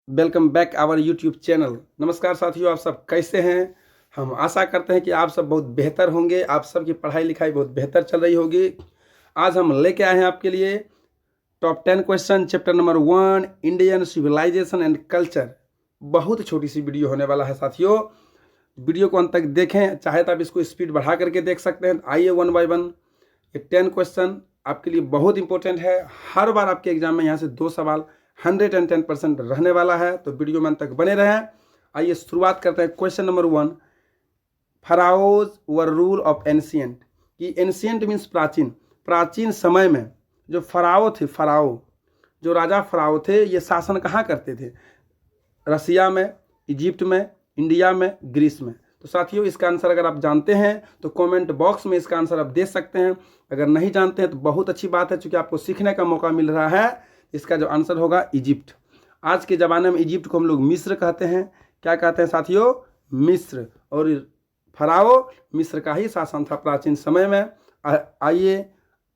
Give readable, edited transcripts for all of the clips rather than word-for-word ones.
Welcome back our YouTube channel. नमस्कार साथियों, आप सब कैसे हैं? हम आशा करते हैं कि आप सब बहुत बेहतर होंगे। आप सबकी पढ़ाई लिखाई बहुत बेहतर चल रही होगी। आज हम लेके आए हैं आपके लिए top 10 question, chapter number 1, Indian civilisation and culture. बहुत छोटी सी वीडियो होने वाला है साथियों। वीडियो को अंत तक देखें, चाहे तो आप इसको स्पीड बढ़ा करके देख सकते हैं। आइए वन बाय वन। ये 10 क्वेश्चन आपके लिए बहुत इंपॉर्टेंट है। हर बार आपके एग्जाम में यहाँ से 2 सवाल 110% रहने वाला है, तो वीडियो में अंत तक बने रहें। आइए शुरुआत करते हैं। Question number 1, pharaohs were rule of ancient. कि एंशियंट मीन्स प्राचीन। प्राचीन समय में जो फराओ थे, जो राजा फराओ थे, ये शासन कहाँ करते थे? रसिया में, इजिप्ट में, इंडिया में, ग्रीस में। तो साथियों, इसका आंसर अगर आप जानते हैं तो कमेंट बॉक्स में इसका आंसर आप दे सकते हैं। अगर नहीं जानते हैं तो बहुत अच्छी बात है, क्योंकि आपको सीखने का मौका मिल रहा है। इसका जो आंसर होगा इजिप्ट। आज के ज़माने में इजिप्ट को हम लोग मिस्र कहते हैं। क्या कहते हैं साथियों? मिस्र। और फराओ मिस्र का ही शासन था प्राचीन समय में। आइए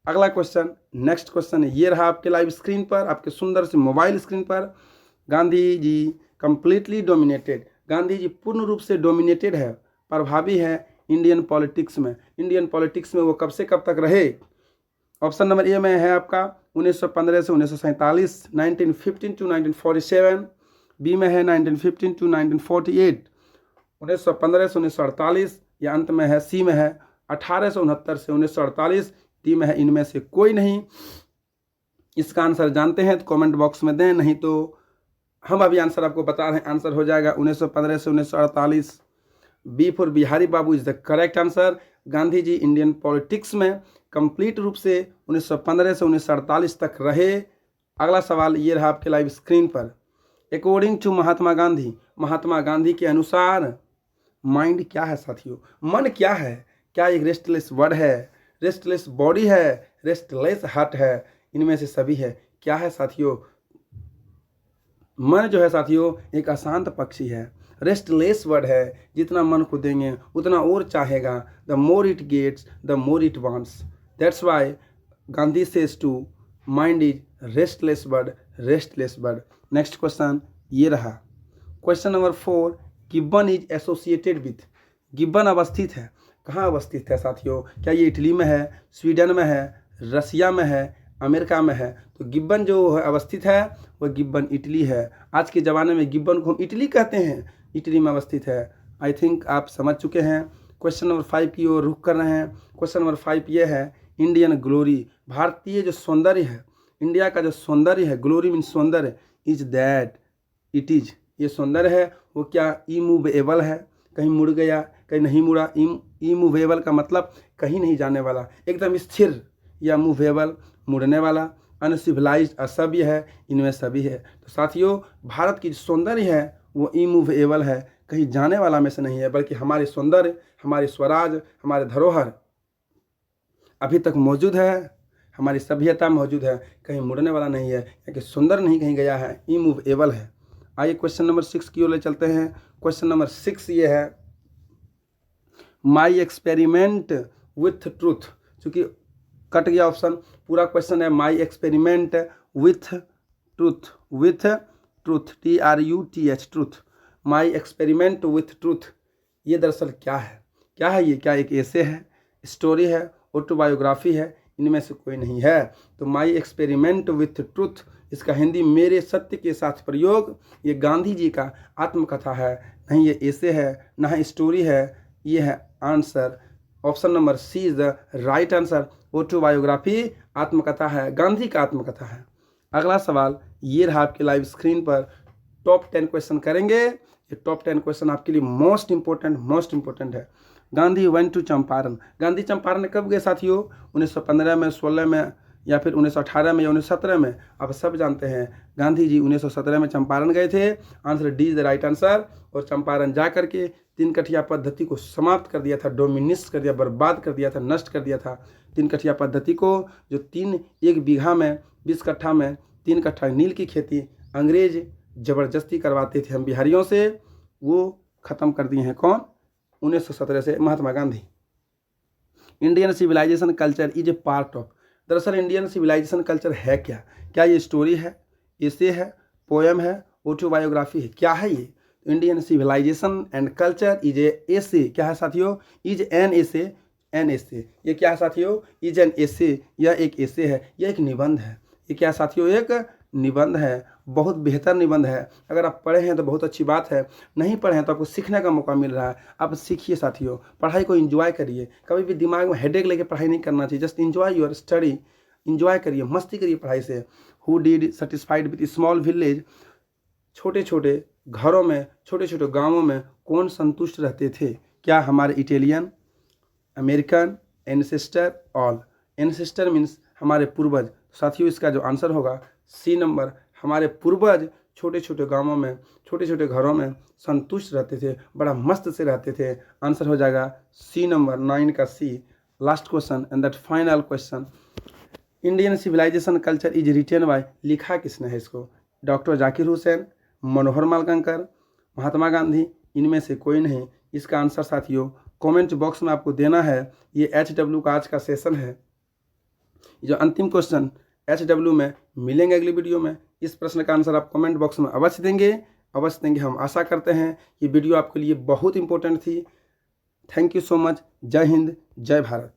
अगला क्वेश्चन, नेक्स्ट क्वेश्चन ये रहा आपके लाइव स्क्रीन पर, आपके सुंदर से मोबाइल स्क्रीन पर। Gandhi ji completely dominated. गांधी जी पूर्ण रूप से डोमिनेटेड है, प्रभावी है इंडियन पॉलिटिक्स में। इंडियन पॉलिटिक्स में वो कब से कब तक रहे? ऑप्शन नंबर ए में है आपका 1915 से 1947, 1915 टू 1947। बी में है 1915 टू 1948, 1915 से 1948। या अंत में है सी में है 1869 से 1948। डी में है इनमें से कोई नहीं। इसका आंसर जानते हैं तो कमेंट बॉक्स में दें, नहीं तो हम अभी आंसर आपको बता रहे हैं। आंसर हो जाएगा 1915 से 1948। B for Bihari Babu is the correct answer. Gandhi ji Indian politics में कंप्लीट रूप से 1915 से 1948 तक रहे। अगला सवाल ये रहा आपके लाइव स्क्रीन पर। अकॉर्डिंग टू महात्मा गांधी, महात्मा गांधी के अनुसार माइंड क्या है साथियों? मन क्या है? क्या एक रेस्टलेस वर्ड है, रेस्टलेस बॉडी है, रेस्टलेस हार्ट है? इनमें से सभी है। क्या है साथियों? मन जो है साथियों एक अशांत पक्षी है, रेस्टलेस वर्ड है। जितना मन को देंगे उतना और चाहेगा। The more it gets the more it wants. That's why Gandhi says to mind is restless bird, restless bird. Next question ये रहा। Question number 4, gibbon is associated with. Gibbon अवस्थित है, कहाँ अवस्थित है साथियों? क्या ये इटली में है, स्वीडन में है, रसिया में है, अमेरिका में है? तो गिब्बन जो अवस्थित है वह गिब्बन इटली है। आज के ज़माने में गिब्बन को हम इटली कहते हैं, इटली में अवस्थित है। आई थिंक आप समझ चुके हैं। क्वेश्चन नंबर 5 की ओर रुख कर रहे हैं। क्वेश्चन नंबर 5 ये है, इंडियन ग्लोरी। भारतीय जो सौंदर्य है, इंडिया का जो सौंदर्य है, ग्लोरी मीन सौंदर्य, इज दैट इट इज, ये सौंदर्य है वो क्या इमूवेबल है? कहीं मुड़ गया, कहीं नहीं मुड़ा। इमूवेबल का मतलब कहीं नहीं जाने वाला, एकदम स्थिर। या मूवेबल, मुड़ने वाला। अनसिविलाइज्ड, असभ्य है। इनमें सभी है। तो साथियों, भारत की सौंदर्य है वो इमूवेबल है, कहीं जाने वाला में से नहीं है, बल्कि हमारे सौंदर्य, हमारे स्वराज, हमारे धरोहर अभी तक मौजूद है, हमारी सभ्यता मौजूद है, कहीं मुड़ने वाला नहीं है, क्योंकि सुंदर नहीं कहीं गया है, इमूवेबल है। आइए क्वेश्चन नंबर 6 की ओर ले चलते हैं। क्वेश्चन नंबर 6 ये है, माई एक्सपेरिमेंट विथ ट्रूथ। चूँकि कट गया ऑप्शन, पूरा क्वेश्चन है my experiment with truth, with truth, TRUTH, truth. My experiment with truth, ये दरअसल क्या है? क्या है ये? क्या एक एसे है, स्टोरी है, ऑटोबायोग्राफी है? इनमें से कोई नहीं है। तो माई एक्सपेरिमेंट विथ ट्रूथ, इसका हिंदी मेरे सत्य के साथ प्रयोग, ये गांधी जी का आत्मकथा है। नहीं ये एसे है, ना ही स्टोरी है। ये है answer. Option number C is the right answer. Autobiography आत्मकथा है, गांधी का आत्मकथा है। अगला सवाल ये रहा आपके लाइव स्क्रीन पर। टॉप 10 क्वेश्चन करेंगे। ये टॉप 10 क्वेश्चन आपके लिए मोस्ट इंपॉर्टेंट है। Gandhi went to Champaran. गांधी चंपारण कब गए साथियों? 1915 में, 16 में, या फिर 1918 में, या 1917 में? आप सब जानते हैं गांधी जी 1917 में चंपारण गए थे। Answer D is the right answer. और चंपारण जा करके 3 कठिया पद्धति को समाप्त कर दिया था, डोमिनिस्ट कर दिया, बर्बाद कर दिया था, नष्ट कर दिया था 3 कठिया पद्धति को। जो 1 बीघा में 20 कट्ठा में 3 कट्ठा नील की खेती अंग्रेज जबरदस्ती करवाते थे हम बिहारियों से, वो ख़त्म कर दिए हैं। कौन? 1917 से Mahatma Gandhi. Indian civilisation culture is a part of. दरअसल इंडियन सिविलाइजेशन कल्चर है क्या? क्या ये स्टोरी है, एसे है, पोएम है, ऑटोबायोग्राफी है। क्या है ये? Indian civilisation and culture is a essay. क्या है साथियों? Is an essay. An essay ये क्या है साथियों? Is an essay. यह एक एसे है, यह एक निबंध है। ये क्या है साथियों? एक निबंध है। बहुत बेहतर निबंध है। अगर आप पढ़े हैं तो बहुत अच्छी बात है, नहीं पढ़े हैं तो आपको सीखने का मौका मिल रहा है। आप सीखिए साथियों, पढ़ाई को एंजॉय करिए। कभी भी दिमाग में हेडेक लेके पढ़ाई नहीं करना चाहिए। Just enjoy your study, enjoy करिए, मस्ती करिए पढ़ाई से। Who did satisfied with small village? छोटे छोटे घरों में, छोटे छोटे गाँवों में कौन संतुष्ट रहते थे? क्या हमारे Italian, American, ancestor, all. Ancestor means हमारे पूर्वज। साथियों इसका जो आंसर होगा सी नंबर, हमारे पूर्वज छोटे छोटे गांवों में, छोटे छोटे घरों में संतुष्ट रहते थे, बड़ा मस्त से रहते थे। आंसर हो जाएगा सी नंबर 9 का C. Last question and that final question, Indian civilisation culture is written by, लिखा किसने है इसको? डॉक्टर जाकिर हुसैन, मनोहर मालवणकर, महात्मा गांधी, इनमें से कोई नहीं। इसका आंसर साथियों कमेंट बॉक्स में आपको देना है। ये HW का आज का सेशन है। जो अंतिम क्वेश्चन HW में मिलेंगे अगली वीडियो में। इस प्रश्न का आंसर आप कमेंट बॉक्स में अवश्य देंगे, अवश्य देंगे। हम आशा करते हैं ये वीडियो आपके लिए बहुत इंपॉर्टेंट थी। Thank you so much. जय हिंद, जय भारत।